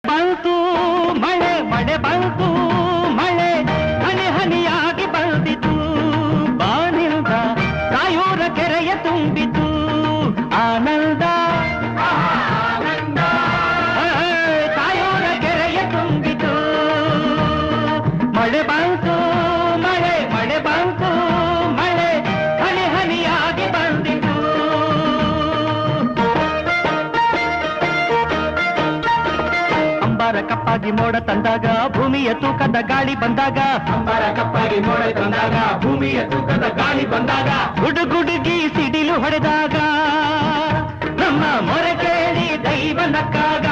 ಬಂತು ಮಳೆ ಮಳೆ ಬಂತು ಮಳೆ ಹನಿ ಹನಿಯಾಗಿ ಬಂದಿತು ಬಾನಿಲ್ದ ಕಾಯೂರ ಕೆರೆಯ ತುಂಬಿತು ಆನಂದ ಕಾಯೂರ ಕೆರೆಯ ತುಂಬಿತು ಮಳೆ ಬಂತು ಮಳೆ ಮಳೆ ಬಂತು ಮಳೆ ಹನಿ ಹನಿಯಾಗಿ ಬಂದಿತು ಅಂಬಾರ ಕಪ್ಪಾಗಿ ಮೋಡ ತಂದಾಗ ಭೂಮಿಯ ತೂಕದ ಗಾಳಿ ಬಂದಾಗ ಅಂಬಾರ ಕಪ್ಪಾಗಿ ಮೋಡ ತಂದಾಗ ಭೂಮಿಯ ತೂಕದ ಗಾಳಿ ಬಂದಾಗ ಗುಡುಗುಡುಗಿ ಸಿಡಿಲು ಹೊಡೆದಾಗ ನಮ್ಮ ಮೊರೆ ಕೇಳಿ ದೈವ ನಕ್ಕಾಗ